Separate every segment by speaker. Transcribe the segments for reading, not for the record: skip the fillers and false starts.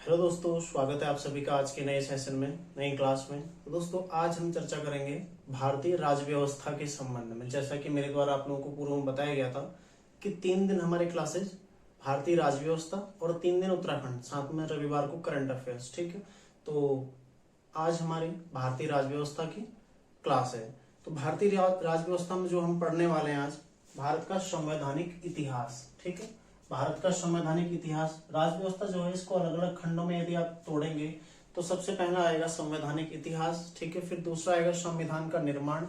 Speaker 1: Hello दोस्तों, स्वागत है आप सभी का आज के नए सेशन में, नई क्लास में। तो दोस्तों आज हम चर्चा करेंगे भारतीय राज्य व्यवस्था के संबंध में। जैसा कि मेरे द्वारा आप लोगों को पूर्व में बताया गया था कि 3 दिन हमारे क्लासेज भारतीय राज्य व्यवस्था और 3 दिन उत्तराखंड, साथ में रविवार को करंट अफेयर्स। ठीक है, तो आज हमारी भारतीय राज्य व्यवस्था की क्लास है। तो भारतीय राज्य व्यवस्था में जो हम पढ़ने वाले हैं आज, भारत का संवैधानिक इतिहास। ठीक है, भारत का संवैधानिक इतिहास। राज्य व्यवस्था जो है इसको अलग अलग खंडों में यदि आप तोड़ेंगे तो सबसे पहला आएगा संवैधानिक इतिहास। ठीक है, फिर दूसरा आएगा संविधान का निर्माण,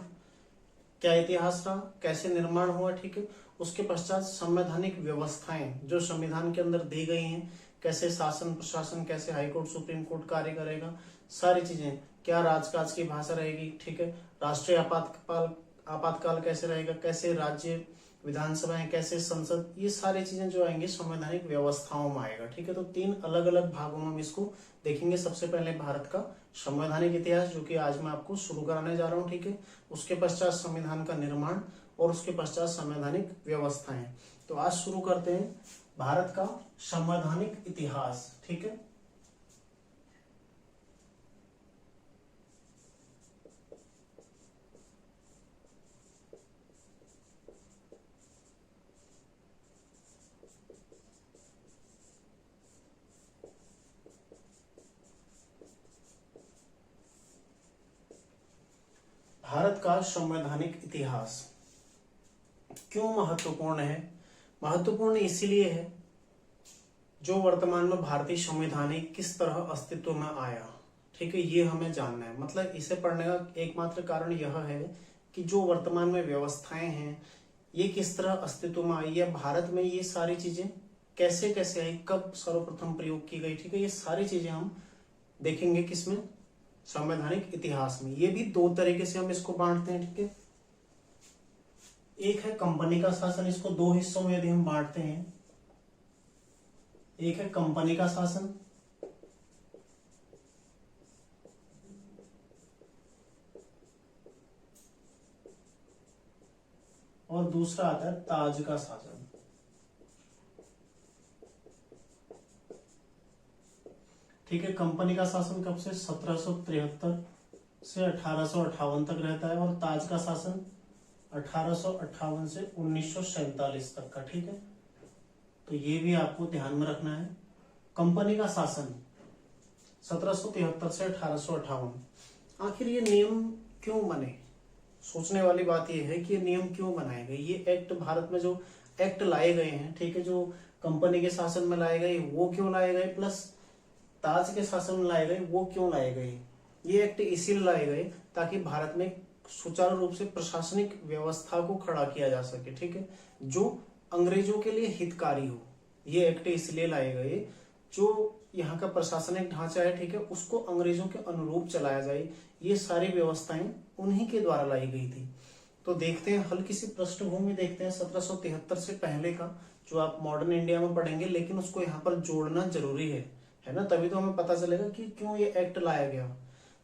Speaker 1: क्या इतिहास रहा, कैसे निर्माण हुआ। ठीक है, उसके पश्चात संवैधानिक व्यवस्थाएं जो संविधान के अंदर दी गई हैं, कैसे शासन प्रशासन, कैसे हाईकोर्ट सुप्रीम कोर्ट कार्य करेगा, सारी चीजें, क्या राजकाज की भाषा रहेगी। ठीक है, राष्ट्रीय आपातकाल कैसे रहेगा, कैसे राज्य विधानसभाएं, कैसे संसद, ये सारी चीजें जो आएंगी संवैधानिक व्यवस्थाओं में आएगा। ठीक है, तो 3 अलग अलग भागों में हम इसको देखेंगे। सबसे पहले भारत का संवैधानिक इतिहास, जो कि आज मैं आपको शुरू कराने जा रहा हूँ। ठीक है, उसके पश्चात संविधान का निर्माण और उसके पश्चात संवैधानिक व्यवस्थाएं। तो आज शुरू करते हैं भारत का संवैधानिक इतिहास। ठीक है, भारत का संवैधानिक इतिहास क्यों महत्वपूर्ण है? महत्वपूर्ण इसीलिए है जो वर्तमान में भारतीय संविधान किस तरह अस्तित्व में आया। ठीक है, ये हमें जानना है। मतलब इसे पढ़ने का एकमात्र कारण यह है कि जो वर्तमान में व्यवस्थाएं हैं ये किस तरह अस्तित्व में आई है, भारत में ये सारी चीजें कैसे कैसे आई, कब सर्वप्रथम प्रयोग की गई। ठीक है, ये सारी चीजें हम देखेंगे किसमें, संवैधानिक इतिहास में। ये भी 2 तरीके से हम इसको बांटते हैं। ठीक है, एक है कंपनी का शासन, इसको 2 हिस्सों में यदि हम बांटते हैं, एक है कंपनी का शासन और दूसरा आता है ताज का शासन। ठीक है, कंपनी का शासन कब से 1773 से 1858 तक रहता है और ताज का शासन 1858 से 1947 तक का। ठीक है, तो ये भी आपको ध्यान में रखना है। कंपनी का शासन 1773 से 1858। आखिर ये नियम क्यों बने? सोचने वाली बात यह है कि ये नियम क्यों बनाए गए, ये एक्ट, भारत में जो एक्ट लाए गए हैं, ठीक है, जो कंपनी के शासन में लाए गए वो क्यों लाए गए, प्लस ताज के शासन में लाए गए वो क्यों लाए गए। ये एक्ट इसीलिए लाए गए ताकि भारत में सुचारू रूप से प्रशासनिक व्यवस्था को खड़ा किया जा सके। ठीक है, जो अंग्रेजों के लिए हितकारी हो। ये एक्ट इसलिए लाए गए जो यहाँ का प्रशासनिक ढांचा है, ठीक है, उसको अंग्रेजों के अनुरूप चलाया जाए। ये सारी व्यवस्थाएं उन्हीं के द्वारा लाई गई थी। तो देखते हैं, हल्की सी पृष्ठभूमि देखते हैं 1773 से पहले का, जो आप मॉडर्न इंडिया में पढ़ेंगे, लेकिन उसको यहाँ पर जोड़ना जरूरी है ना, तभी तो हमें पता चलेगा कि क्यों ये एक्ट लाया गया।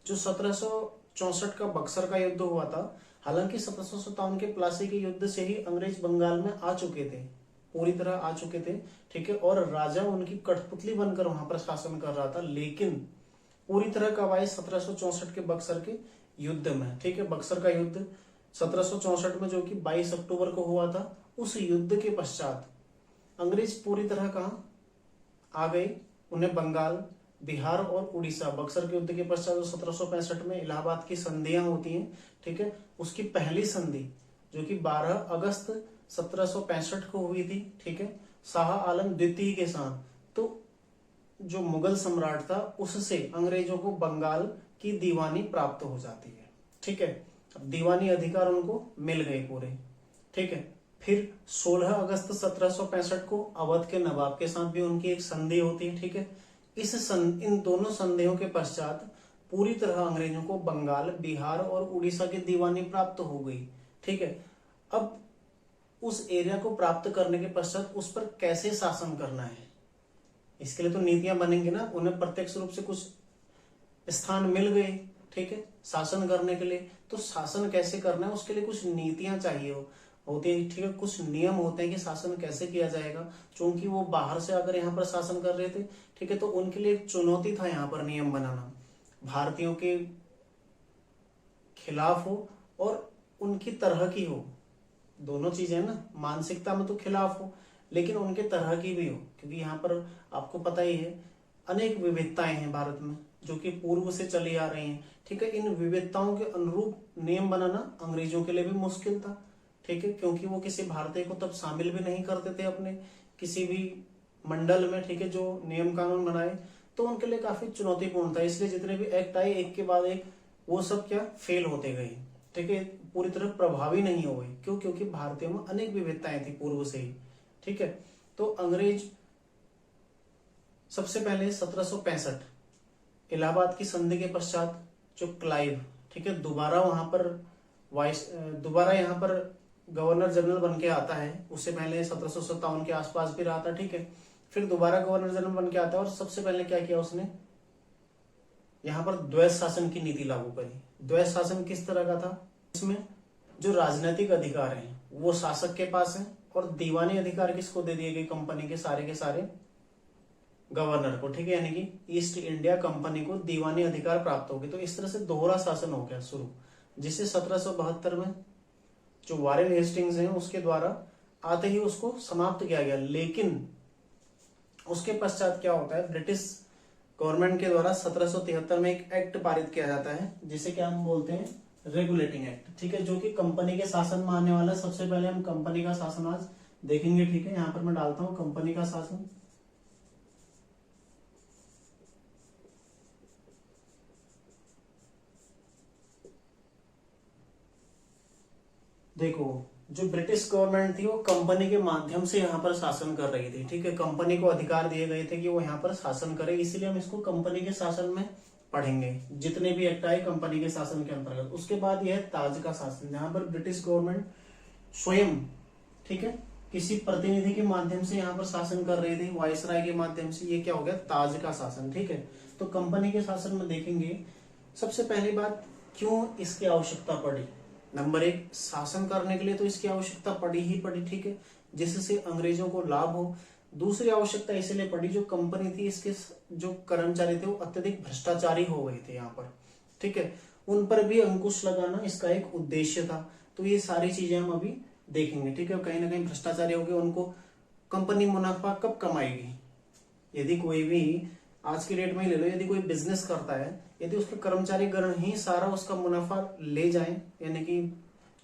Speaker 1: जो 1764 का बक्सर का युद्ध हुआ था, हालांकि 1757 के प्लासी के युद्ध से ही अंग्रेज बंगाल में आ चुके थे, पूरी तरह आ चुके थे। ठीक है, और राजा उनकी कठपुतली बनकर वहां पर शासन कर रहा था, लेकिन पूरी तरह कब आई? 1764 के बक्सर के युद्ध में। ठीक है, बक्सर का युद्ध 1764 में, जो कि 22 अक्टूबर को हुआ था। उस युद्ध के पश्चात अंग्रेज पूरी तरह कहां आ गए? उन्हें बंगाल, बिहार और उड़ीसा, बक्सर के युद्ध के पश्चात 1765 में इलाहाबाद की संधियां होती हैं। ठीक है, उसकी पहली संधि जो कि 12 अगस्त 1765 को हुई थी, ठीक है, शाह आलम द्वितीय के साथ। तो जो मुगल सम्राट था उससे अंग्रेजों को बंगाल की दीवानी प्राप्त हो जाती है। ठीक है, अब दीवानी अधिकार उनको मिल गए पूरे। ठीक है, फिर 16 अगस्त 1765 को अवध के नवाब के साथ भी उनकी एक संधि होती है। ठीक है, इन दोनों संधियों के पश्चात पूरी तरह अंग्रेजों को बंगाल, बिहार और उड़ीसा की दीवानी प्राप्त हो गई। ठीक है, अब उस एरिया को प्राप्त करने के पश्चात उस पर कैसे शासन करना है, इसके लिए तो नीतियां बनेंगी ना। उन्हें प्रत्यक्ष रूप से कुछ स्थान मिल गए, ठीक है, शासन करने के लिए, तो शासन कैसे करना है उसके लिए कुछ नीतियां चाहिए हो। होती है, ठीक है। कुछ नियम होते हैं कि शासन कैसे किया जाएगा, क्योंकि वो बाहर से अगर यहाँ पर शासन कर रहे थे, ठीक है, तो उनके लिए एक चुनौती था यहाँ पर नियम बनाना, भारतीयों के खिलाफ हो और उनकी तरह की हो, दोनों चीजें ना, मानसिकता में तो खिलाफ हो लेकिन उनके तरह की भी हो, क्योंकि यहाँ पर आपको पता ही है अनेक विविधताएं हैं भारत में जो कि पूर्व से चली आ रही हैं, ठीक है। इन विविधताओं के अनुरूप नियम बनाना अंग्रेजों के लिए भी मुश्किल था, ठीक है, क्योंकि वो किसी भारतीय को तब शामिल भी नहीं करते थे अपने किसी भी मंडल में, ठीक है, जो नियम कानून बनाए, तो उनके लिए काफी चुनौतीपूर्ण था। इसलिए जितने भी एक्ट आए एक के बाद एक वो सब क्या फेल होते गए, ठीक है, पूरी तरह प्रभावी नहीं हो गए। क्यों? क्योंकि भारतीयों में अनेक विविधताएं थी पूर्व से ही, ठीक है। तो अंग्रेज सबसे पहले 1765 इलाहाबाद की संधि के पश्चात जो क्लाइव, ठीक है, दोबारा यहाँ पर गवर्नर जनरल बन के आता है। उससे पहले 1757 के आसपास भी रहा था, ठीक है। फिर दोबारा गवर्नर जनरल बन के आता है और सबसे पहले क्या किया उसने, यहाँ पर द्वैध शासन की नीति लागू करी। द्वैध शासन किस तरह का था? इसमें जो राजनीतिक अधिकार हैं वो शासक के पास है और दीवानी अधिकार किसको दे दिए गए? कंपनी के सारे गवर्नर को, ठीक है, यानी कि ईस्ट इंडिया कंपनी को दीवानी अधिकार प्राप्त हो गए। तो इस तरह से दोहरा शासन हो गया शुरू, जिसे 1772 में जो वारेन हेस्टिंग्स हैं उसके द्वारा आते ही उसको समाप्त किया गया। लेकिन उसके पश्चात क्या होता है, ब्रिटिश गवर्नमेंट के द्वारा 1773 में एक एक्ट पारित किया जाता है जिसे क्या हम बोलते हैं, रेगुलेटिंग एक्ट, ठीक है, जो कि कंपनी के शासन में आने वाला। सबसे पहले हम कंपनी का शासन आज देखेंगे, ठीक है। यहाँ पर मैं डालता हूं कंपनी का शासन। देखो, जो ब्रिटिश गवर्नमेंट थी वो कंपनी के माध्यम से यहाँ पर शासन कर रही थी, ठीक है। कंपनी को अधिकार दिए गए थे कि वो यहाँ पर शासन करे, इसीलिए हम इसको कंपनी के शासन में पढ़ेंगे। जितने भी एक्ट आए कंपनी के शासन के अंतर्गत। उसके बाद यह ताज का शासन, जहां पर ब्रिटिश गवर्नमेंट स्वयं, ठीक है, किसी प्रतिनिधि के माध्यम से यहाँ पर शासन कर रही थी, वायसराय के माध्यम से। ये क्या हो गया, ताज का शासन, ठीक है। तो कंपनी के शासन में देखेंगे, सबसे पहली बात, क्यों इसकी आवश्यकता पड़ी। नंबर एक, शासन करने के लिए तो इसकी आवश्यकता पड़ी ही पड़ी, ठीक है, जिससे अंग्रेजों को लाभ हो। दूसरी आवश्यकता इसलिए पड़ी, जो कंपनी थी इसके जो कर्मचारी थे वो अत्यधिक भ्रष्टाचारी हो गए थे यहाँ पर, ठीक है, उन पर भी अंकुश लगाना इसका एक उद्देश्य था। तो ये सारी चीजें हम अभी देखेंगे, ठीक है। कहीं ना कहीं भ्रष्टाचारी हो गए, उनको कंपनी मुनाफा कब कमाएगी? यदि कोई भी आज की डेट में ही ले लो, यदि कोई बिजनेस करता है, यदि उसके कर्मचारी गण ही सारा उसका मुनाफा ले जाएं, यानी कि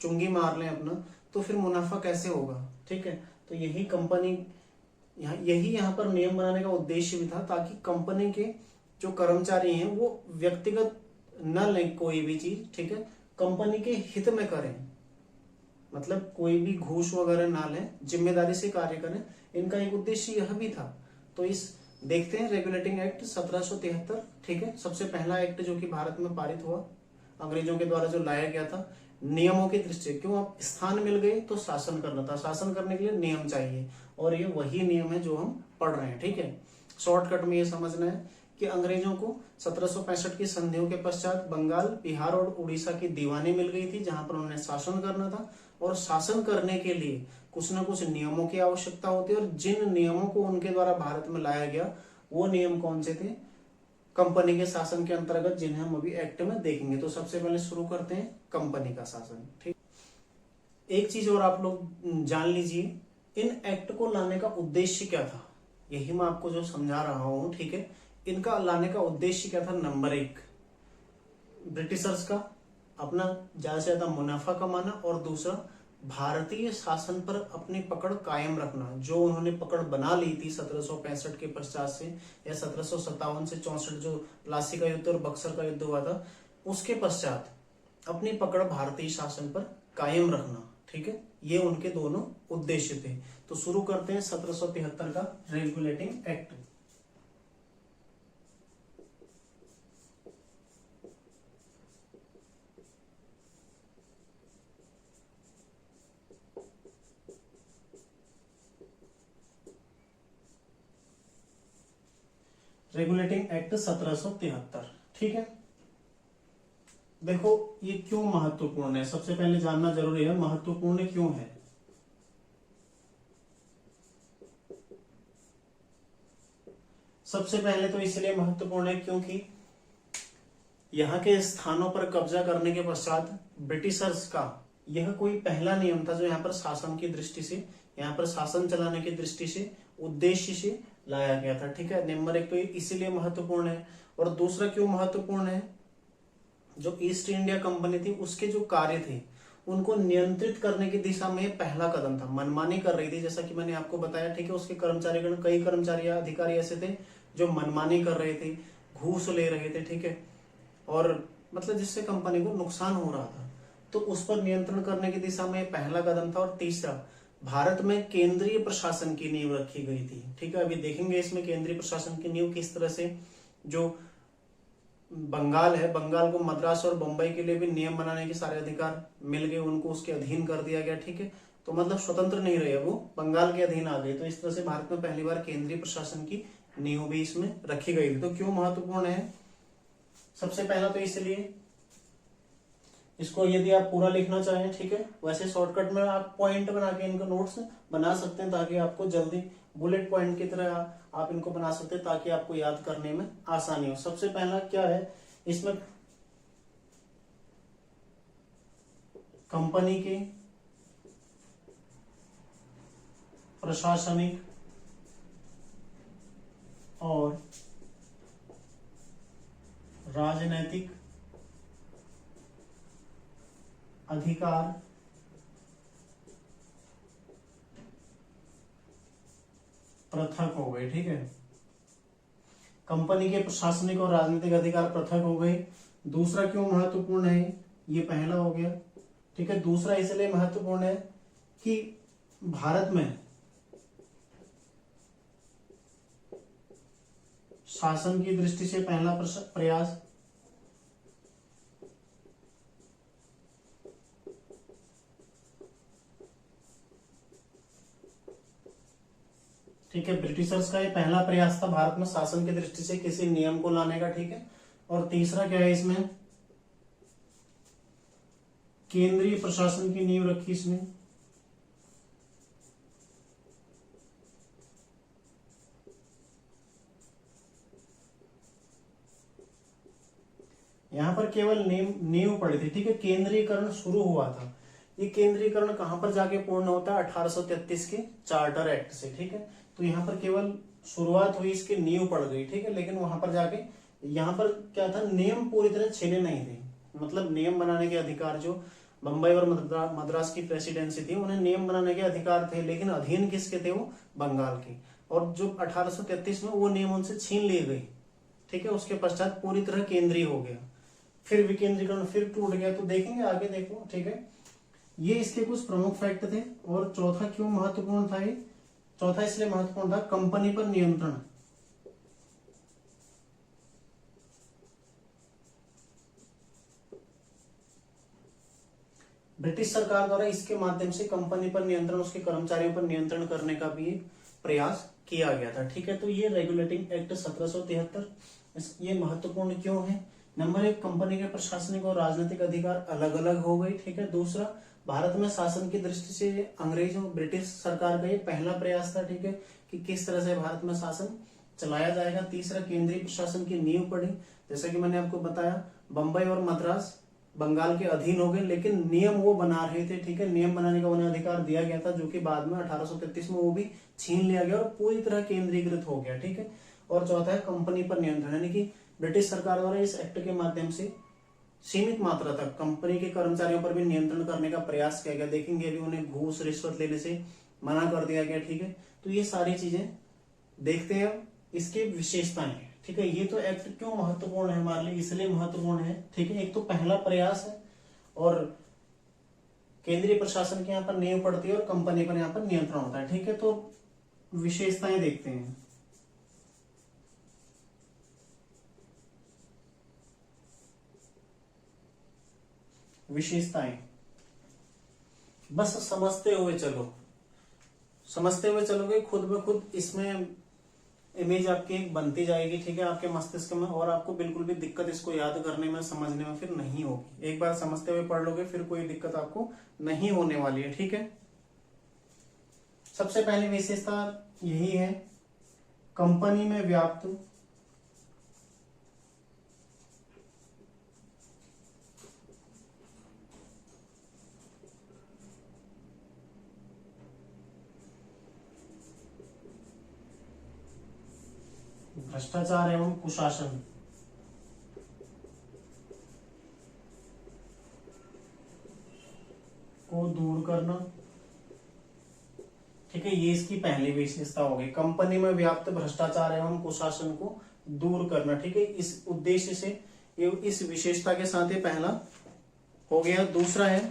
Speaker 1: चुंगी मार लें अपना, तो फिर मुनाफा कैसे होगा, ठीक है। तो यही कंपनी यही यहाँ पर नियम बनाने का उद्देश्य भी था, ताकि कंपनी के जो कर्मचारी हैं वो व्यक्तिगत न लें कोई भी चीज, ठीक है, कंपनी के हित में करें, मतलब कोई भी घूस वगैरह ना लें, जिम्मेदारी से कार्य करें। इनका एक उद्देश्य यह भी था। तो इस देखते हैं रेगुलेटिंग एक्ट 1773, ठीक है, सबसे पहला एक्ट जो कि भारत में पारित हुआ, अंग्रेजों के द्वारा जो लाया गया था नियमों की दृष्टि। क्यों? अब स्थान मिल गए तो शासन करना था, शासन करने के लिए नियम चाहिए, और ये वही नियम है जो हम पढ़ रहे हैं, ठीक है। शॉर्टकट में ये समझना है कि अंग्रेजों को 1765 की संधियों के पश्चात बंगाल, बिहार और उड़ीसा की दीवानी मिल गई थी, जहां पर उन्होंने शासन करना था। और शासन करने के लिए कुछ ना कुछ नियमों की आवश्यकता होती है, और जिन नियमों को उनके द्वारा भारत में लाया गया वो नियम कौन से थे? कंपनी के शासन के अंतर्गत, जिन्हें हम अभी एक्ट में देखेंगे। तो सबसे पहले शुरू करते हैं कंपनी का शासन, ठीक। एक चीज और आप लोग जान लीजिए, इन एक्ट को लाने का उद्देश्य क्या था, यही मैं आपको जो समझा रहा हूं, ठीक है। इनका लाने का उद्देश्य क्या था? नंबर एक, ब्रिटिशर्स का अपना ज्यादा से ज्यादा मुनाफा कमाना, और दूसरा भारतीय शासन पर अपनी पकड़ कायम रखना। जो उन्होंने पकड़ बना ली थी 1765 के पश्चात से, या 1757 से 64 जो प्लासी का युद्ध और बक्सर का युद्ध हुआ था, उसके पश्चात अपनी पकड़ भारतीय शासन पर कायम रखना, ठीक है। ये उनके दोनों उद्देश्य थे। तो शुरू करते हैं 1773 का रेगुलेटिंग एक्ट। रेगुलेटिंग एक्ट 1773, ठीक है। देखो ये क्यों महत्वपूर्ण है, सबसे पहले जानना जरूरी है महत्वपूर्ण क्यों है। सबसे पहले तो इसलिए महत्वपूर्ण है क्योंकि यहाँ के स्थानों पर कब्जा करने के पश्चात ब्रिटिशर्स का यह कोई पहला नियम था जो यहाँ पर शासन की दृष्टि से, यहाँ पर शासन चलाने की दृष्टि से, उद्देश्य से लाया गया था। ठीक है, नंबर एक तो इसीलिए महत्वपूर्ण है। और दूसरा क्यों महत्वपूर्ण है, जो ईस्ट इंडिया कंपनी थी उसके जो कार्य थे उनको नियंत्रित करने की दिशा में पहला कदम था। मनमानी कर रही थी जैसा कि मैंने आपको बताया। ठीक है, उसके कर्मचारीगण, कई कर्मचारी अधिकारी ऐसे थे जो मनमानी कर रहे थे, घूस ले रहे थे। ठीक है, और मतलब जिससे कंपनी को नुकसान हो रहा था, तो उस पर नियंत्रण करने की दिशा में पहला कदम था। और तीसरा, भारत में केंद्रीय प्रशासन की नींव रखी गई थी। ठीक है, अभी देखेंगे इसमें केंद्रीय प्रशासन की नींव किस तरह से, जो बंगाल है, बंगाल को मद्रास और बंबई के लिए भी नियम बनाने के सारे अधिकार मिल गए, उनको उसके अधीन कर दिया गया। ठीक है, तो मतलब स्वतंत्र नहीं रहे, वो बंगाल के अधीन आ गए। तो इस तरह से भारत में पहली बार केंद्रीय प्रशासन की नींव भी इसमें रखी गई थी। तो क्यों महत्वपूर्ण है, सबसे पहला तो इसलिए, इसको यदि आप पूरा लिखना चाहें, ठीक है, वैसे शॉर्टकट में आप पॉइंट बना के इनका नोट्स बना सकते हैं ताकि आपको जल्दी बुलेट पॉइंट की तरह आप इनको बना सकते हैं ताकि आपको याद करने में आसानी हो। सबसे पहला क्या है इसमें, कंपनी के प्रशासनिक और राजनैतिक अधिकार पृथक हो गए। ठीक है, कंपनी के प्रशासनिक और राजनीतिक अधिकार पृथक हो गए। दूसरा क्यों महत्वपूर्ण है, ये पहला हो गया। ठीक है, दूसरा इसलिए महत्वपूर्ण है कि भारत में शासन की दृष्टि से पहला प्रयास ठीक है, ब्रिटिशर्स का ये पहला प्रयास था भारत में शासन की दृष्टि से किसी नियम को लाने का। ठीक है, और तीसरा क्या है इसमें, केंद्रीय प्रशासन की नींव रखी इसमें। यहां पर केवल नींव पड़ी थी। ठीक है, केंद्रीयकरण शुरू हुआ था। ये केंद्रीयकरण कहां पर जाके पूर्ण होता है, 1833 के चार्टर एक्ट से। ठीक है, तो यहाँ पर केवल शुरुआत हुई, इसकी नींव पड़ गई। ठीक है, लेकिन वहां पर जाके, यहाँ पर क्या था, नियम पूरी तरह छिले नहीं थे। मतलब नियम बनाने के अधिकार जो बंबई और मद्रास की प्रेसिडेंसी थी, उन्हें नियम बनाने के अधिकार थे, लेकिन अधीन किसके थे, वो बंगाल के। और जो 1833 में वो नियम उनसे छीन लिए गए। ठीक है, उसके पश्चात पूरी तरह केंद्रीय हो गया, फिर विकेंद्रीकरण फिर टूट गया। तो देखेंगे आगे, देखो। ठीक है, ये इसके कुछ प्रमुख फैक्ट थे। और चौथा क्यों महत्वपूर्ण था, ये चौथा इसलिए महत्वपूर्ण था, कंपनी पर नियंत्रण। ब्रिटिश सरकार द्वारा इसके माध्यम से कंपनी पर नियंत्रण, उसके कर्मचारियों पर नियंत्रण करने का भी प्रयास किया गया था। ठीक है, तो ये रेगुलेटिंग एक्ट 1773 ये महत्वपूर्ण क्यों है, नंबर एक, कंपनी के प्रशासनिक और राजनीतिक अधिकार अलग अलग हो गई। ठीक है, दूसरा, भारत में शासन की दृष्टि से अंग्रेजों, ब्रिटिश सरकार का ये पहला प्रयास था। ठीक है, कि किस तरह से भारत में शासन चलाया जाएगा। तीसरा, केंद्रीय प्रशासन की नींव पड़ी, जैसा कि मैंने आपको बताया, बंबई और मद्रास बंगाल के अधीन हो गए, लेकिन नियम वो बना रहे थे। ठीक है, नियम बनाने का उन्हें अधिकार दिया गया था, जो कि बाद में 1833 में वो भी छीन लिया गया और पूरी तरह केंद्रीकृत हो गया। ठीक है, और चौथा है कंपनी पर नियंत्रण, यानी कि ब्रिटिश सरकार द्वारा इस एक्ट के माध्यम से सीमित मात्रा तक कंपनी के कर्मचारियों पर भी नियंत्रण करने का प्रयास किया गया। देखेंगे अभी उन्हें घूस रिश्वत लेने से मना कर दिया गया। ठीक है, तो ये सारी चीजें देखते हैं, इसकी विशेषताएं। ठीक है, ये तो एक्ट क्यों महत्वपूर्ण है हमारे लिए, इसलिए महत्वपूर्ण है। ठीक है, एक तो पहला प्रयास है और केंद्रीय प्रशासन के यहाँ पर नींव पड़ती है और कंपनी पर यहाँ पर नियंत्रण होता है। ठीक है, तो विशेषताएं देखते हैं। विशेषताएं बस समझते हुए चलो, समझते हुए चलोगे, खुद ब खुद इसमें इमेज आपकी बनती जाएगी। ठीक है, आपके मस्तिष्क में, और आपको बिल्कुल भी दिक्कत इसको याद करने में, समझने में फिर नहीं होगी। एक बार समझते हुए पढ़ लोगे, फिर कोई दिक्कत आपको नहीं होने वाली है। ठीक है, सबसे पहली विशेषता यही है, कंपनी में व्याप्त भ्रष्टाचार एवं कुशासन को दूर करना। ठीक है, ये इसकी पहली विशेषता होगी, कंपनी में व्याप्त भ्रष्टाचार एवं कुशासन को दूर करना। ठीक है, इस उद्देश्य से ये इस विशेषता के साथ ये पहला हो गया। दूसरा है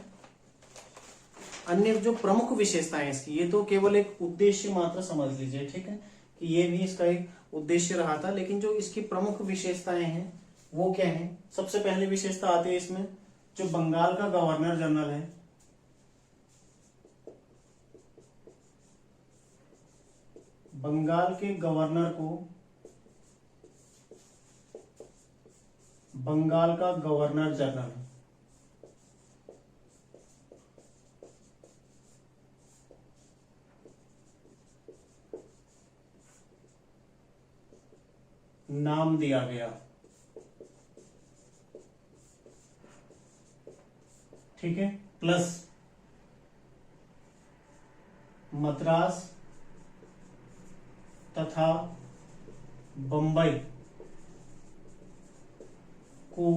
Speaker 1: अन्य जो प्रमुख विशेषताएं इसकी, ये तो केवल एक उद्देश्य मात्र समझ लीजिए। ठीक है, कि ये भी इसका एक उद्देश्य रहा था, लेकिन जो इसकी प्रमुख विशेषताएं हैं वो क्या है। सबसे पहली विशेषता आती है इसमें, जो बंगाल का गवर्नर जनरल है, बंगाल के गवर्नर को बंगाल का गवर्नर जनरल नाम दिया गया। ठीक है, प्लस मद्रास तथा बंबई को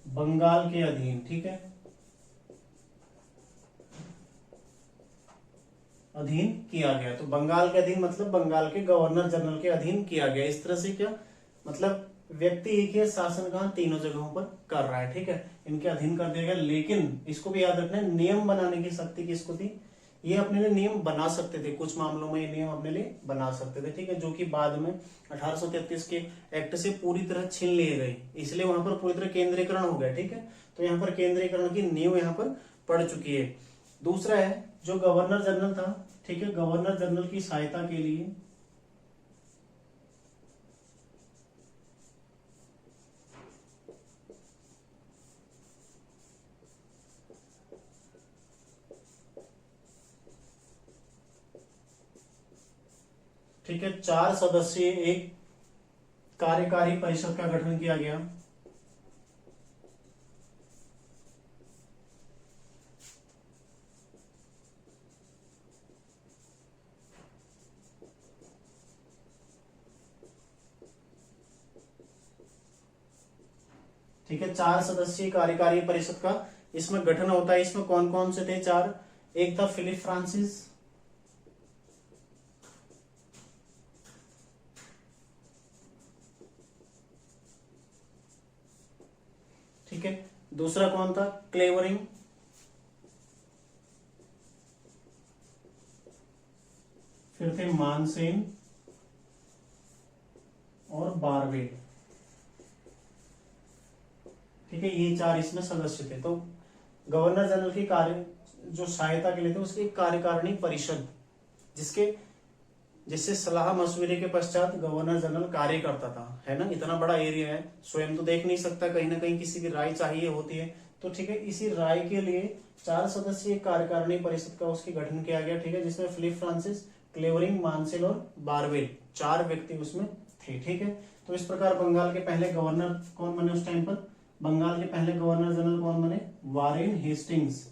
Speaker 1: बंगाल के अधीन। ठीक है, अधीन किया गया। तो बंगाल के अधीन मतलब बंगाल के गवर्नर जनरल के अधीन किया गया। इस तरह से क्या मतलब, व्यक्ति एक ही शासन कहां तीनों जगहों पर कर रहा है। ठीक है, इनके अधीन कर दिया गया। लेकिन इसको भी याद रखना है, नियम बनाने की शक्ति किसको थी, ये अपने लिए नियम बना सकते थे, कुछ मामलों में ये नियम अपने लिए बना सकते थे। ठीक है, जो कि बाद में 1833 के एक्ट से पूरी तरह छीन लिए गए, इसलिए वहां पर पूरी तरह केंद्रीकरण हो गया। ठीक है, तो यहाँ पर केंद्रीकरण की नींव यहाँ पर पड़ चुकी है। दूसरा है जो गवर्नर जनरल था। ठीक है, गवर्नर जनरल की सहायता के लिए ठीक है 4 सदस्यीय एक कार्यकारी परिषद का गठन किया गया। ठीक है, 4 सदस्यीय कार्यकारी परिषद का इसमें गठन होता है। इसमें कौन कौन से थे 4, एक था फिलिप फ्रांसिस, ठीक है, दूसरा कौन था क्लेवरिंग, फिर थे मानसेन और बारवेल। ठीक है, ये 4 इसमें सदस्य थे। तो गवर्नर जनरल की कार्य जो सहायता के लिए थे, उसकी कार्यकारिणी परिषद, जिससे सलाह मशवरे के पश्चात गवर्नर जनरल कार्य करता था, है ना। इतना बड़ा एरिया है, स्वयं तो देख नहीं सकता, कहीं ना कहीं किसी की राय चाहिए होती है। तो ठीक है, इसी राय के लिए 4 सदस्यीय कार्यकारिणी परिषद का उसकी गठन किया गया। ठीक है, जिसमें फिलिप फ्रांसिस, क्लेवरिंग, मानसेल और बारवेल 4 व्यक्ति उसमें थे। ठीक है, तो इस प्रकार बंगाल के पहले गवर्नर कौन बने उस टाइम पर, बंगाल के पहले गवर्नर जनरल कौन बने, वारेन हेस्टिंग्स।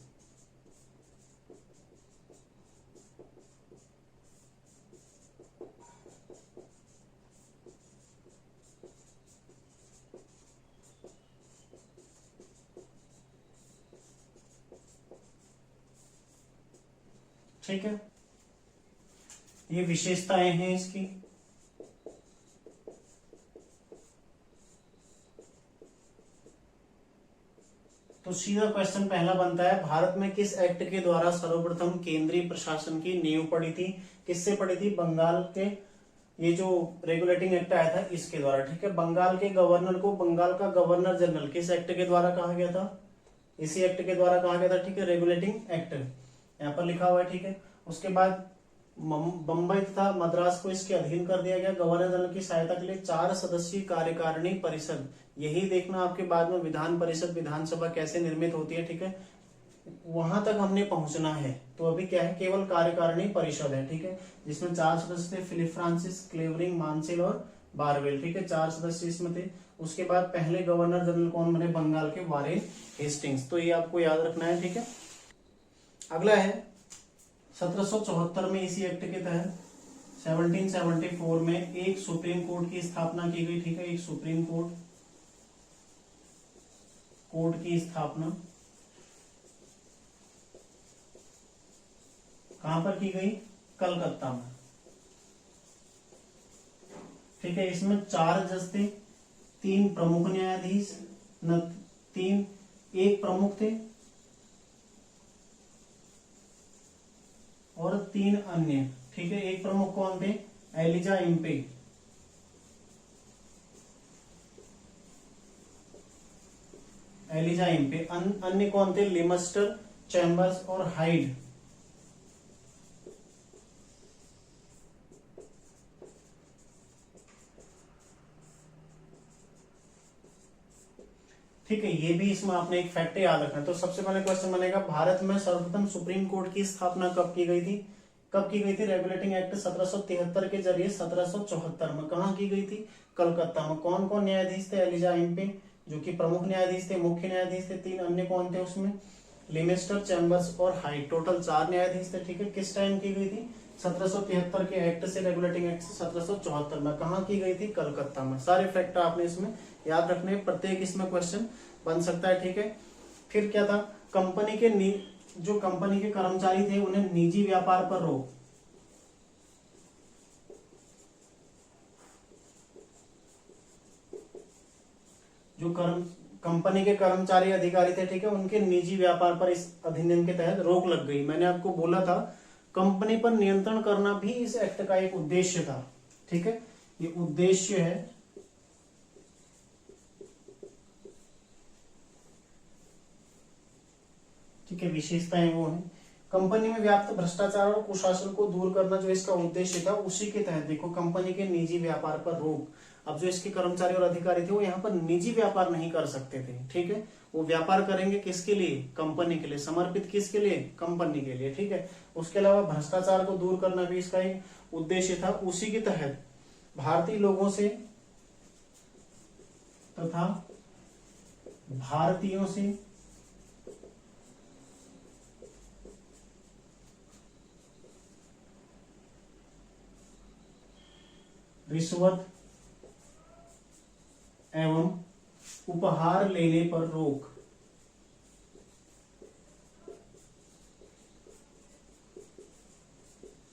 Speaker 1: ठीक है, ये विशेषताएं हैं इसकी। तो सीधा क्वेश्चन पहला बनता है, भारत में किस एक्ट के द्वारा सर्वप्रथम केंद्रीय प्रशासन की नींव पड़ी थी। किससे पड़ी थी, बंगाल के ये जो रेगुलेटिंग एक्ट आया था इसके द्वारा। ठीक है, बंगाल के गवर्नर को बंगाल का गवर्नर जनरल किस एक्ट के द्वारा कहा गया था, इसी एक्ट के द्वारा कहा गया था। ठीक है, रेगुलेटिंग एक्ट यहाँ पर लिखा हुआ है। ठीक है, उसके बाद बंबई तथा मद्रास को इसके अधीन कर दिया गया। गवर्नर जनरल की सहायता के लिए 4 सदस्यीय कार्यकारिणी परिषद, यही देखना आपके बाद में विधान परिषद, विधानसभा कैसे निर्मित होती है। ठीक है, वहां तक हमने पहुंचना है। तो अभी क्या है, केवल कार्यकारिणी परिषद है, ठीक है, जिसमें 4 सदस्य थे, फिलिप फ्रांसिस, क्लेवरिंग, मानसेल और बारवेल, ठीक है, 4 सदस्य इसमें थे। उसके बाद पहले गवर्नर जनरल कौन बने, बंगाल के वारेन हेस्टिंग्स। तो ये आपको याद रखना है, ठीक है। अगला है 1774 में इसी एक्ट के तहत 1774 में एक सुप्रीम कोर्ट की स्थापना की गई, ठीक है, एक सुप्रीम कोर्ट की स्थापना कहां पर की गई, कलकत्ता में, ठीक है। इसमें 4 जज थे, 3 प्रमुख न्यायाधीश, एक प्रमुख थे और 3 अन्य, ठीक है। एक प्रमुख कौन थे, एलिजा इम्पे, अन्य कौन थे, लिमस्टर, चैम्बर्स और हाइड। ठीक है, ये भी इसमें आपने एक फैक्ट याद रखना है। तो सबसे पहले क्वेश्चन बनेगा, भारत में सर्वप्रथम सुप्रीम कोर्ट की स्थापना कब की गई थी, रेगुलेटिंग एक्ट 1773 के जरिए 1774 में। कहाँ की गई थी, कलकत्ता में। कौन कौन न्यायाधीश थे, एलिजा इम्पे जो कि प्रमुख न्यायाधीश थे, मुख्य न्यायाधीश थे, 3 अन्य कौन थे उसमें, लिमेस्टर, चैम्बर्स और हाइड, टोटल 4 न्यायाधीश थे, ठीक है। किस टाइम की गई थी, 1773 के एक्ट से, रेगुलेटिंग एक्ट से 1774 में। कहाँ की गई थी, कलकत्ता में। सारे फैक्ट आपने इसमें याद रखने, प्रत्येक इसमें क्वेश्चन बन सकता है, ठीक है। फिर क्या था, कंपनी के जो कंपनी के कर्मचारी थे उन्हें निजी व्यापार पर रोक, जो कंपनी के कर्मचारी अधिकारी थे, ठीक है, उनके निजी व्यापार पर इस अधिनियम के तहत रोक लग गई। मैंने आपको बोला था कंपनी पर नियंत्रण करना भी इस एक्ट का एक उद्देश्य था, ठीक है, ये उद्देश्य है। ठीक है, विशेषताएं वो है, कंपनी में व्याप्त भ्रष्टाचार और कुशासन को दूर करना जो इसका उद्देश्य था, उसी के तहत देखो कंपनी के निजी व्यापार पर रोक। अब जो इसके कर्मचारी और अधिकारी थे वो यहाँ पर निजी व्यापार नहीं कर सकते थे, ठीक है, वो व्यापार करेंगे किसके लिए, कंपनी के लिए, समर्पित किसके लिए, कंपनी के लिए, ठीक है। उसके अलावा भ्रष्टाचार को दूर करना भी इसका एक उद्देश्य था। उसी के तहत भारतीय लोगों से तथा भारतीयों से रिश्वत एवं उपहार लेने पर रोक।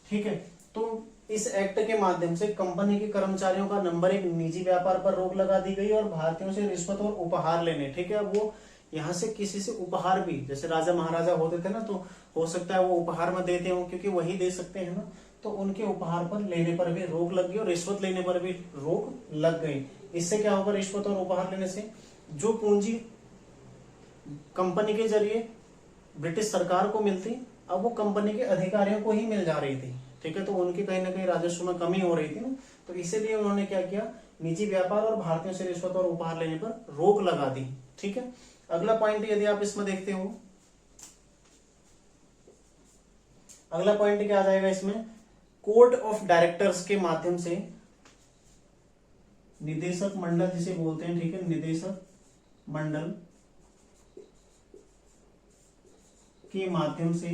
Speaker 1: ठीक है, तो इस एक्ट के माध्यम से कंपनी के कर्मचारियों का नंबर 1 निजी व्यापार पर रोक लगा दी गई और भारतीयों से रिश्वत और उपहार लेने, ठीक है, वो यहाँ से किसी से उपहार भी, जैसे राजा महाराजा होते थे ना, तो हो सकता है वो उपहार में देते हो क्योंकि वही दे सकते हैं ना, तो उनके उपहार पर लेने पर भी रोक लग गई और रिश्वत लेने पर भी रोक लग गई। इससे क्या होगा, रिश्वत और उपहार लेने से जो पूंजी कंपनी के जरिए ब्रिटिश सरकार को मिलती, अब वो कंपनी के अधिकारियों को ही मिल जा रही थी, ठीक है, तो उनकी कहीं ना कहीं राजस्व में कमी हो रही थी ना, तो इसीलिए उन्होंने क्या किया, निजी व्यापार और भारतीयों से रिश्वत और उपहार लेने पर रोक लगा दी। ठीक है, अगला पॉइंट यदि आप इसमें देखते हो, अगला पॉइंट क्या आ जाएगा इसमें, कोर्ट ऑफ डायरेक्टर्स के माध्यम से, निदेशक मंडल जिसे बोलते हैं, ठीक है, निदेशक मंडल के माध्यम से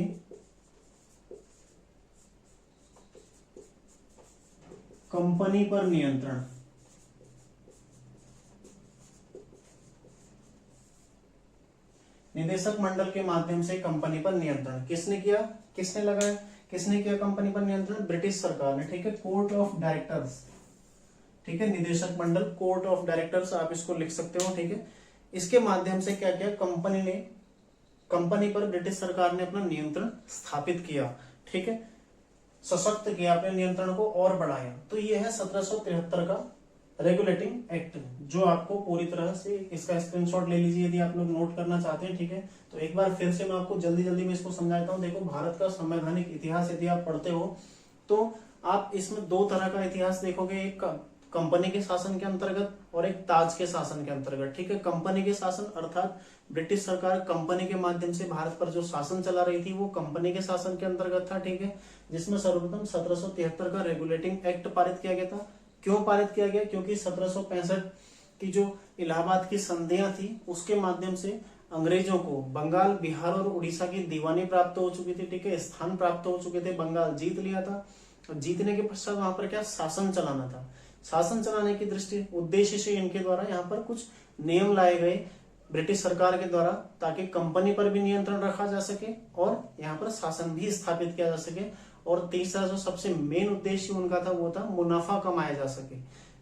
Speaker 1: कंपनी पर नियंत्रण। निदेशक मंडल के माध्यम से कंपनी पर नियंत्रण किसने किया, किसने लगाया, किसने किया कंपनी पर नियंत्रण, ब्रिटिश सरकार ने। ठीक है, कोर्ट ऑफ डायरेक्टर्स, ठीक है, निदेशक मंडल, कोर्ट ऑफ डायरेक्टर्स आप इसको लिख सकते हो। ठीक है, इसके माध्यम से क्या किया, कंपनी पर ब्रिटिश सरकार ने अपना नियंत्रण स्थापित किया। ठीक है, सशक्त किया, अपने नियंत्रण को और बढ़ाया। तो ये है 1773 का रेगुलेटिंग एक्ट, जो आपको पूरी तरह से इसका स्क्रीनशॉट ले लीजिए यदि आप लोग नोट करना चाहते हैं। ठीक है, तो एक बार फिर से मैं आपको जल्दी जल्दी में इसको समझाता हूँ। देखो, भारत का संवैधानिक इतिहास यदि आप पढ़ते हो तो आप इसमें 2 तरह का इतिहास देखोगे, एक कंपनी के शासन के अंतर्गत और एक ताज के शासन के अंतर्गत। ठीक है, कंपनी के शासन अर्थात ब्रिटिश सरकार कंपनी के माध्यम से भारत पर जो शासन चला रही थी वो कंपनी के शासन के अंतर्गत था। ठीक है, जिसमें सर्वप्रथम 1773 का रेगुलेटिंग एक्ट पारित किया गया था। क्यों पारित किया गया? क्योंकि 1765 की जो इलाहाबाद की संधियां थी उसके माध्यम से अंग्रेजों को बंगाल, बिहार और उड़ीसा की दीवानी प्राप्त हो चुकी थी। ठीक है, स्थान प्राप्त हो चुके थे, बंगाल जीत लिया था और जीतने के पश्चात वहां पर क्या शासन चलाना था। शासन चलाने की दृष्टि उद्देश्य से इनके द्वारा यहाँ पर कुछ नियम लाए गए ब्रिटिश सरकार के द्वारा, ताकि कंपनी पर भी नियंत्रण रखा जा सके और यहाँ पर शासन भी स्थापित किया जा सके। और तीसरा जो सबसे मेन उद्देश्य उनका था वो था मुनाफा कमाया जा सके।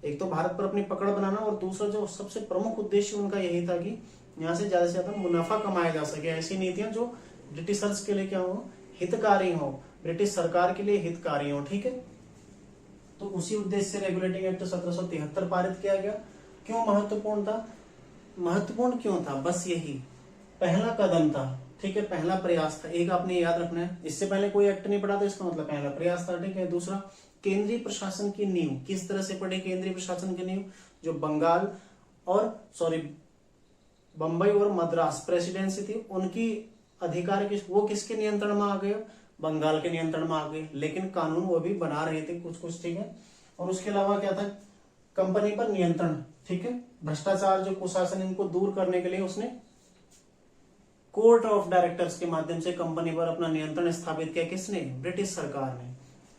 Speaker 1: एक तो भारत पर अपनी पकड़ बनाना और दूसरा जो सबसे प्रमुख उद्देश्य उनका यही था कि यहाँ से ज्यादा मुनाफा कमाया जा सके। ऐसी नीतियां जो ब्रिटिशर्स के लिए क्या हो, हितकारी हो, ब्रिटिश सरकार के लिए हितकारी हो। ठीक है, तो उसी उद्देश्य से रेगुलेटिंग एक्ट 1773 पारित किया गया। क्यों महत्वपूर्ण था? महत्वपूर्ण क्यों था? बस यही पहला कदम था। ठीक है, पहला प्रयास था। एक आपने याद रखना है, इससे पहले कोई एक्ट नहीं पड़ा था, इसका मतलब पहला प्रयास था। ठीक है, दूसरा केंद्रीय प्रशासन की नींव किस तरह से पड़ी? केंद्रीय प्रशासन की नींव जो बंबई और मद्रास प्रेसिडेंसी थी उनकी अधिकार वो किसके नियंत्रण में आ गए? बंगाल के नियंत्रण में आ गए। लेकिन कानून वो भी बना रहे थे कुछ। ठीक है, और उसके अलावा क्या था? कंपनी पर नियंत्रण। ठीक है, भ्रष्टाचार जो कुशासन इनको दूर करने के लिए उसने कोर्ट ऑफ डायरेक्टर्स के माध्यम से कंपनी पर अपना नियंत्रण स्थापित किया। किसने? ब्रिटिश सरकार ने।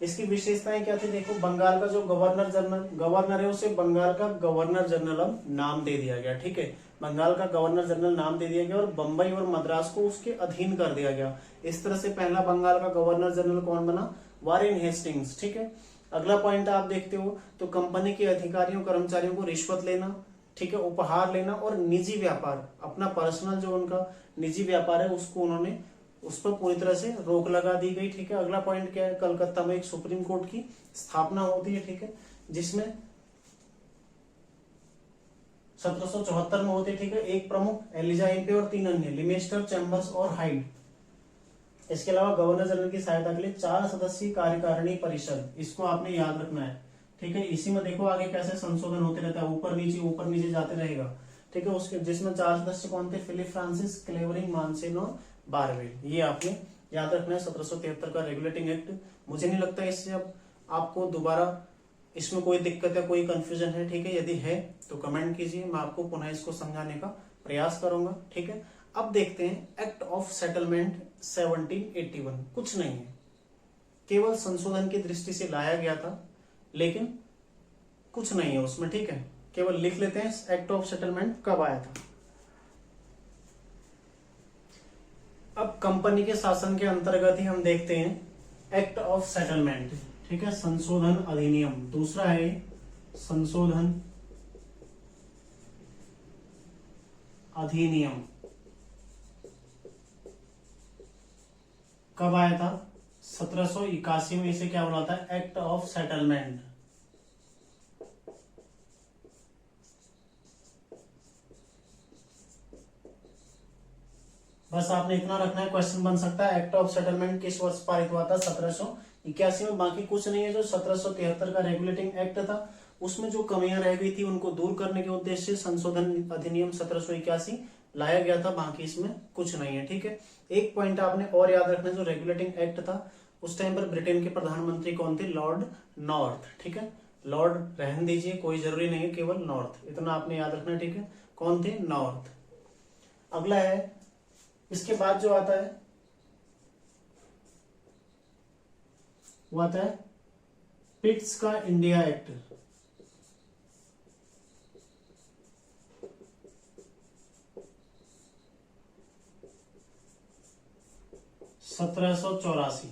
Speaker 1: इसकी विशेषताएं क्या थी? देखो, बंगाल का जो गवर्नर है उसे बंगाल का गवर्नर जनरल अब नाम दे दिया गया। ठीक है, बंगाल का गवर्नर जनरल नाम दे दिया गया और बंबई और मद्रास को उसके अधीन कर दिया गया। इस तरह से पहला बंगाल का गवर्नर जनरल कौन बना? Warren Hastings. ठीक है, अगला पॉइंट आप देखते हो तो कंपनी के अधिकारियों कर्मचारियों को रिश्वत लेना, ठीक है, उपहार लेना और निजी व्यापार, अपना पर्सनल जो उनका निजी व्यापार है उसको उन्होंने उस पर पूरी तरह से रोक लगा दी गई। ठीक है, अगला पॉइंट क्या है? कलकत्ता में एक सुप्रीम कोर्ट की स्थापना होती है। ठीक है, जिसमें 1774 में होती है। ठीक है, एक प्रमुख एलिजा इम्पे और 3 अन्य लिमेस्टर, चैम्बर्स और हाइड। इसके अलावा गवर्नर जनरल की सहायता के लिए 4 सदस्यीय कार्यकारिणी परिषद, इसको आपने याद रखना है। ठीक है, इसी में देखो आगे कैसे संशोधन होते रहता है, ऊपर नीचे जाते रहेगा। ठीक है, उसके जिसमें 4 सदस्य कौन थे? फिलिप फ्रांसिस, क्लेवरिंग, मानसेन और बारवेल। ये आपने याद रखना है 1773 का रेगुलेटिंग एक्ट। मुझे नहीं लगता इससे अब आपको दोबारा इसमें कोई दिक्कत या कोई कंफ्यूजन है। ठीक है, यदि है तो कमेंट कीजिए, मैं आपको पुनः इसको समझाने का प्रयास करूंगा। ठीक है, अब देखते हैं एक्ट ऑफ सेटलमेंट 1781। कुछ नहीं है, केवल संशोधन की दृष्टि से लाया गया था, लेकिन कुछ नहीं है उसमें। ठीक है, केवल लिख लेते हैं एक्ट ऑफ सेटलमेंट कब आया था। अब कंपनी के शासन के अंतर्गत ही हम देखते हैं एक्ट ऑफ सेटलमेंट। ठीक है, संशोधन अधिनियम। दूसरा है संशोधन अधिनियम। कब आया था? 1781 में। इसे क्या बोला था? Act of settlement. बस आपने इतना रखना है, क्वेश्चन बन सकता है एक्ट ऑफ सेटलमेंट किस वर्ष पारित हुआ था? 1781 में। बाकी कुछ नहीं है। जो 1773 का रेगुलेटिंग एक्ट था उसमें जो कमियां रह गई थी उनको दूर करने के उद्देश्य से संशोधन अधिनियम 1781 लाया गया था। बाकी इसमें कुछ नहीं है। ठीक है, एक पॉइंट आपने और याद रखना, जो रेगुलेटिंग एक्ट था उस टाइम पर ब्रिटेन के प्रधानमंत्री कौन थे? Lord north. ठीक है, लॉर्ड रहने दीजिए, कोई जरूरी नहीं है, केवल नॉर्थ, इतना आपने याद रखना। ठीक है, कौन थे? नॉर्थ। अगला है, इसके बाद जो आता है वो आता है पिट्स का इंडिया एक्ट। 1784।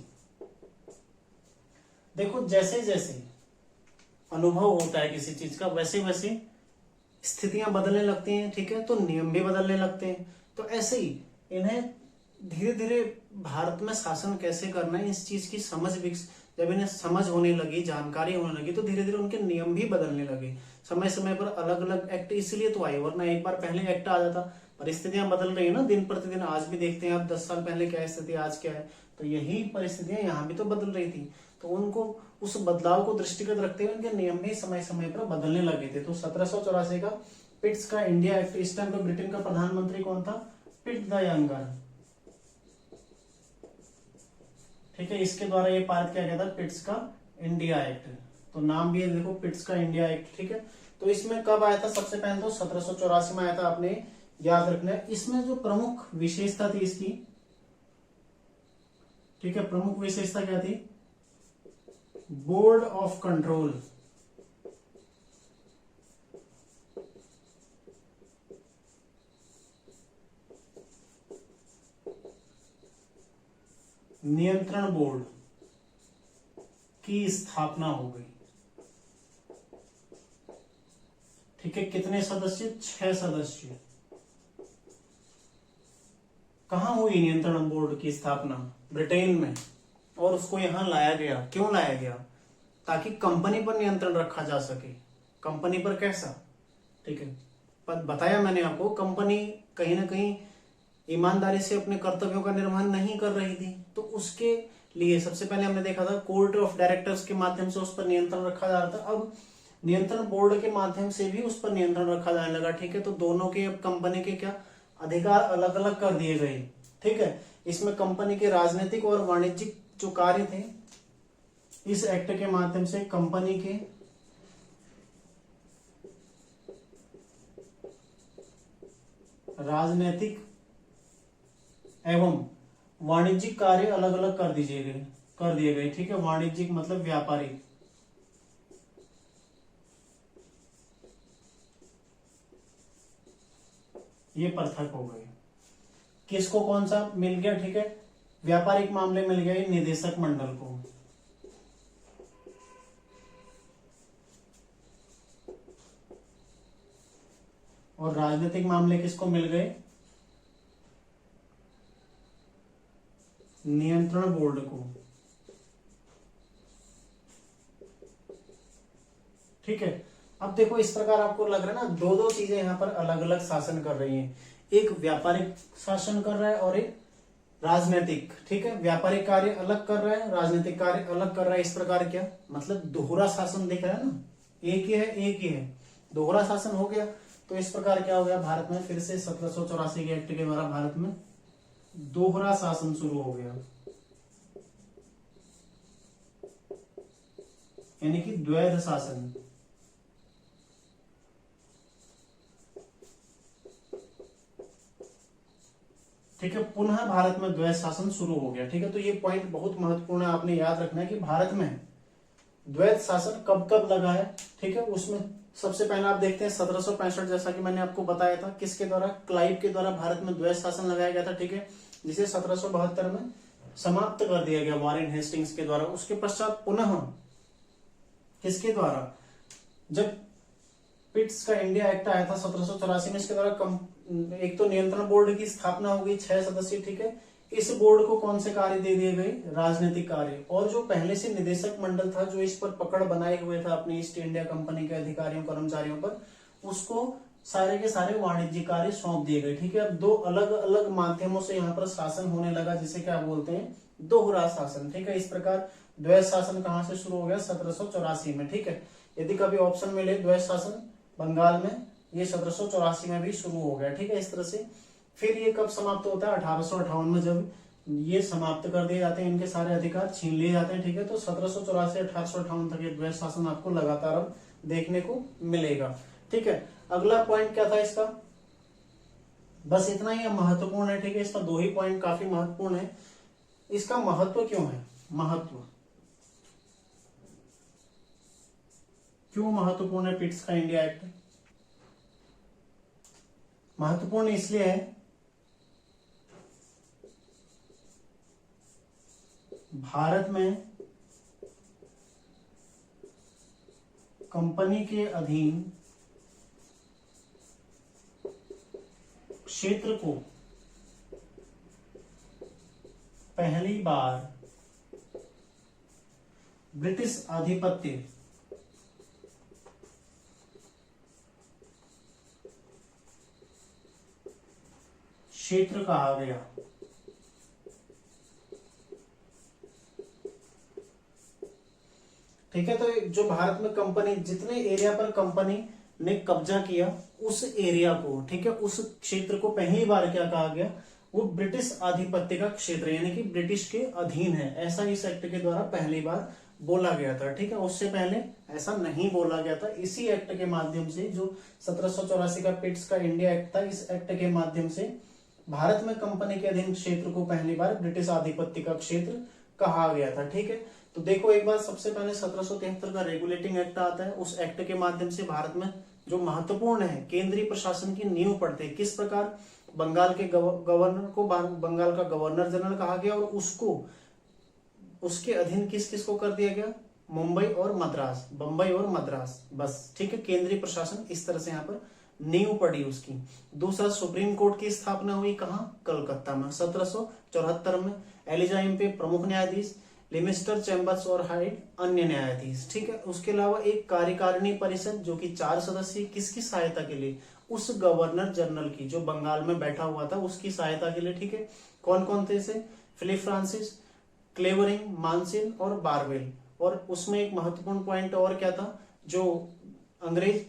Speaker 1: देखो, जैसे जैसे अनुभव होता है किसी चीज का वैसे वैसे स्थितियां बदलने लगती हैं। ठीक है, तो नियम भी बदलने लगते हैं। तो ऐसे ही इन्हें धीरे धीरे भारत में शासन कैसे करना है इस चीज की जब इन्हें समझ होने लगी, जानकारी होने लगी, तो धीरे धीरे उनके नियम भी बदलने लगे। समय समय पर अलग अलग एक्ट इसलिए तो आए, वरना एक बार पहले एक्ट आ जाता। परिस्थितियां बदल रही है ना दिन प्रतिदिन। आज भी देखते हैं आप 10 साल पहले क्या स्थिति, आज क्या है, तो यही परिस्थितियां यहाँ भी तो बदल रही थी। तो उनको उस बदलाव को दृष्टिगत रखते हुए उनके नियम भी समय समय पर बदलने लगे थे। तो 1784 का पिट्स का इंडिया एक्ट, इस टाइम पे ब्रिटेन का प्रधानमंत्री कौन था? Pitt the younger. ठीक है, इसके द्वारा ये पारित किया गया था पिट्स का इंडिया एक्ट। तो नाम भी है देखो, पिट्स का इंडिया एक्ट। ठीक है, तो इसमें कब आया था? सबसे पहले तो 1784 में आया था, आपने याद रखना है। इसमें जो प्रमुख विशेषता थी इसकी, ठीक है, प्रमुख विशेषता क्या थी? Board of control. नियंत्रण बोर्ड की स्थापना हो गई। ठीक है, कितने सदस्य? 6 सदस्य। कहां हुई नियंत्रण बोर्ड की स्थापना? ब्रिटेन में। और उसको यहां लाया गया, क्यों लाया गया? ताकि कंपनी पर नियंत्रण रखा जा सके। कंपनी पर कैसा? ठीक है, पर बताया मैंने आपको, कंपनी कहीं ना कहीं ईमानदारी से अपने कर्तव्यों का निर्वहन नहीं कर रही थी, तो उसके लिए सबसे पहले हमने देखा था कोर्ट ऑफ डायरेक्टर्स के माध्यम से उस पर नियंत्रण रखा जा रहा था। अब नियंत्रण बोर्ड के माध्यम से भी उस पर नियंत्रण रखा जाने लगा। ठीक है, तो दोनों के अब कंपनी के क्या अधिकार अलग अलग कर दिए गए। ठीक है, इसमें कंपनी के राजनीतिक और वाणिज्यिक जो कार्य थे, इस एक्ट के माध्यम से कंपनी के राजनीतिक एवं वाणिज्यिक कार्य अलग अलग कर दिए गए। ठीक है, वाणिज्यिक मतलब व्यापारिक। ये पृथक हो गए। किसको कौन सा मिल गया? ठीक है, व्यापारिक मामले मिल गए निदेशक मंडल को। और राजनीतिक मामले किसको मिल गए? नियंत्रण बोर्ड को। ठीक है, अब देखो इस प्रकार आपको लग रहा है ना, दो दो चीजें यहाँ पर अलग अलग शासन कर रही हैं। एक व्यापारिक शासन कर रहा है और एक राजनीतिक। ठीक है, व्यापारिक कार्य अलग कर रहा है, राजनीतिक कार्य अलग कर रहा है। इस प्रकार क्या मतलब दोहरा शासन दिख रहा है ना, एक ही है एक ही है, दोहरा शासन हो गया। तो इस प्रकार क्या हो गया, भारत में फिर से 1784 के एक्ट के द्वारा भारत में दोहरा शासन शुरू हो गया, यानी कि द्वैध शासन। ठीक है, पुनः भारत में द्वैध शासन शुरू हो गया। ठीक है, तो ये पॉइंट बहुत महत्वपूर्ण है, आपने याद रखना है कि भारत में द्वैध शासन कब कब लगा है। ठीक है, उसमें सबसे पहले आप देखते हैं 1765, जैसा कि मैंने आपको बताया था, किसके द्वारा? क्लाइव के द्वारा भारत में द्वैध शासन लगाया गया था। ठीक है, जिसे 1772 में समाप्त कर दिया गया वॉरेन हेस्टिंग्स के द्वारा। उसके पश्चात पुनः किसके द्वारा? जब पिट्स का इंडिया एक्ट आया था 1784 में, इसके द्वारा एक तो नियंत्रण बोर्ड की स्थापना हो गई 6 सदस्य। ठीक है, इस बोर्ड को कौन से कार्य दे दिए गए? राजनीतिक कार्य। और जो पहले से निदेशक मंडल था, जो इस पर पकड़ बनाए हुए था अपनी ईस्ट इंडिया कंपनी के अधिकारियों कर्मचारियों पर, उसको सारे के सारे वाणिज्यिक कार्य सौंप दिए गए। ठीक है, अब दो अलग अलग माध्यमों से यहाँ पर शासन होने लगा, जिसे क्या बोलते हैं? दोहरा शासन। ठीक है, इस प्रकार द्वैध शासन कहां से शुरू हो गया? 1784 में। ठीक है, यदि कभी ऑप्शन मिले द्वैध शासन बंगाल में, ये 1784 में भी शुरू हो गया। ठीक है, इस तरह से फिर ये कब समाप्त होता है? 1858 में, जब ये समाप्त कर दिए जाते हैं, इनके सारे अधिकार छीन लिए जाते हैं। ठीक है, तो 1784 1858 तक ये द्वैध शासन आपको लगातार अब देखने को मिलेगा। ठीक है, अगला पॉइंट क्या था इसका? बस इतना ही महत्वपूर्ण है। ठीक है, इसका 2 ही पॉइंट काफी महत्वपूर्ण है। इसका महत्व क्यों है? महत्व क्यों महत्वपूर्ण है पिट्स का इंडिया एक्ट? महत्वपूर्ण इसलिए है, भारत में कंपनी के अधीन क्षेत्र को पहली बार ब्रिटिश आधिपत्य क्षेत्र कहा गया। ठीक है। तो जो भारत में कंपनी, जितने एरिया पर कंपनी ने कब्जा किया उस एरिया को, ठीक है, उस क्षेत्र को पहली बार क्या कहा गया, वो ब्रिटिश आधिपत्य का क्षेत्र यानी कि ब्रिटिश के अधीन है, ऐसा इस एक्ट के द्वारा पहली बार बोला गया था। ठीक है, उससे पहले ऐसा नहीं बोला गया था। इसी एक्ट के माध्यम से, जो 1784 का पिट्स का इंडिया एक्ट था, इस एक्ट के माध्यम से भारत में कंपनी के अधीन क्षेत्र को पहली बार ब्रिटिश आधिपत्य का क्षेत्र कहा गया था। ठीक है, तो देखो एक बार सबसे पहले 1773 का रेगुलेटिंग एक्ट आता है। उस एक्ट के माध्यम से भारत में जो महत्वपूर्ण है केंद्रीय प्रशासन की नींव पड़ती है। किस प्रकार, बंगाल के गवर्नर को बंगाल का गवर्नर जनरल कहा गया और उसको, उसके अधीन किस किस को कर दिया गया, मुंबई और मद्रास, बंबई और मद्रास, बस। ठीक है, केंद्रीय प्रशासन इस तरह से यहाँ पर नींव पड़ी उसकी। दूसरा, सुप्रीम कोर्ट की स्थापना हुई कहाँ, कलकत्ता में 1774 में। एलिजा इम्पे प्रमुख न्यायाधीश, लिमिस्टर चैम्बर्स और हाइड अन्य न्यायाधीश। ठीक है, उसके अलावा एक कार्यकारिणी परिषद जो कि 4 सदस्य, किसकी सहायता के लिए, उस गवर्नर जनरल की जो बंगाल में बैठा हुआ था उसकी सहायता के लिए। ठीक है, कौन कौन थे से, फिलिप फ्रांसिस, क्लेवरिंग, मानसिन और बारवेल। और उसमें एक महत्वपूर्ण पॉइंट और क्या था, जो अंग्रेज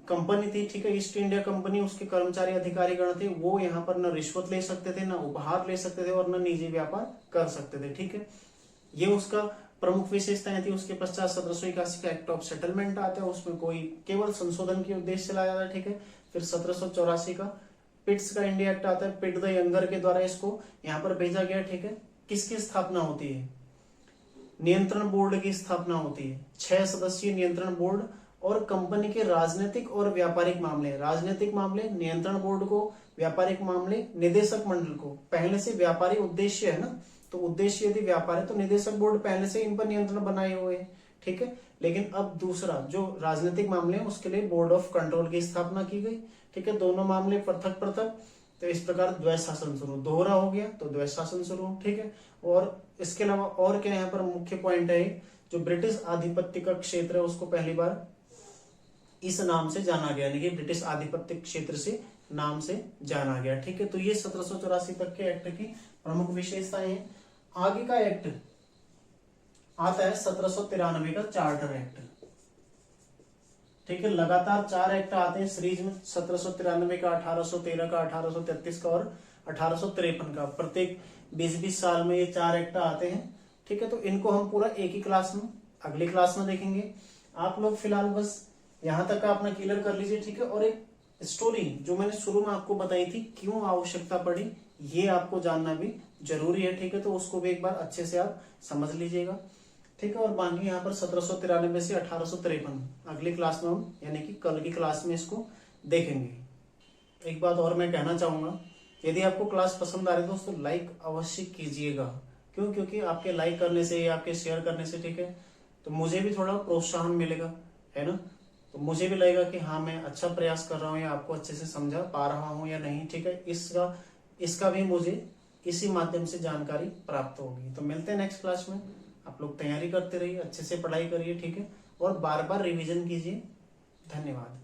Speaker 1: कंपनी थी, ठीक है, ईस्ट इंडिया कंपनी, उसके कर्मचारी अधिकारी गण थे, वो यहाँ पर न रिश्वत ले सकते थे, न उपहार ले सकते थे और न निजी व्यापार कर सकते थे। ठीक है, ये उसका प्रमुख विशेषताएं थी। उसके पश्चात 1781 का एक्ट ऑफ सेटलमेंट आता है, उसमें कोई केवल संशोधन के उद्देश्य से लाया जाता है। ठीक है, फिर 1784 का पिट्स का इंडिया एक्ट आता है, पिट द यंगर के द्वारा इसको यहाँ पर भेजा गया। ठीक है, किसकी स्थापना होती है, नियंत्रण बोर्ड की स्थापना होती है, 6 सदस्यीय नियंत्रण बोर्ड और कंपनी के राजनीतिक और व्यापारिक मामले, राजनीतिक मामले नियंत्रण बोर्ड को, व्यापारिक मामले निदेशक मंडल को। पहले से व्यापारी उद्देश्य है ना, तो उद्देश्य यदि व्यापार है तो निदेशक बोर्ड पहले से इन पर नियंत्रण बनाए हुए हैं। ठीक है, लेकिन अब दूसरा जो राजनीतिक मामले हैं उसके लिए बोर्ड ऑफ कंट्रोल की स्थापना की गई। ठीक है, दोनों मामले पृथक पृथक, तो इस प्रकार द्वैध शासन शुरू, दोहरा हो गया तो द्वैध शासन शुरू। ठीक है, और इसके अलावा और क्या यहाँ पर मुख्य पॉइंट है, जो ब्रिटिश आधिपत्य का क्षेत्र है उसको पहली बार इस नाम से जाना गया, यानी कि ब्रिटिश आधिपत्य क्षेत्र से नाम से जाना गया। ठीक है, तो ये 1784 तक के एक्ट की प्रमुख विशेषताएं हैं। आगे का एक्ट आता है 1793 का चार्टर एक्ट। ठीक है, लगातार 4 एक्ट आते हैं सीरीज में, 1793 का, 1813 का, 1833 का और 1853 का। प्रत्येक 20-20 साल में ये 4 एक्ट आते हैं। ठीक है, तो इनको हम पूरा एक ही क्लास में, अगली क्लास में देखेंगे। आप लोग फिलहाल बस यहां तक का अपना क्लियर कर लीजिए। ठीक है, और एक स्टोरी जो मैंने शुरू में आपको बताई थी, क्यों आवश्यकता पड़ी, ये आपको जानना भी जरूरी है। ठीक है, तो उसको भी एक बार अच्छे से आप समझ लीजिएगा। ठीक है, और बाकी यहाँ पर 1793 से 1853 अगली क्लास में हम, यानी कि कल की क्लास में इसको देखेंगे। एक बात और मैं कहना चाहूंगा, यदि आपको क्लास पसंद आ रही है दोस्तों, लाइक अवश्य कीजिएगा। क्यों, क्योंकि आपके लाइक करने से या आपके शेयर करने से, ठीक है, तो मुझे भी थोड़ा प्रोत्साहन मिलेगा, है ना, तो मुझे भी लगेगा कि हाँ मैं अच्छा प्रयास कर रहा हूँ या आपको अच्छे से समझा पा रहा हूँ या नहीं। ठीक है, इसका भी मुझे इसी माध्यम से जानकारी प्राप्त होगी। तो मिलते हैं नेक्स्ट क्लास में। आप लोग तैयारी करते रहिए, अच्छे से पढ़ाई करिए। ठीक है, और बार बार रिवीजन कीजिए। धन्यवाद।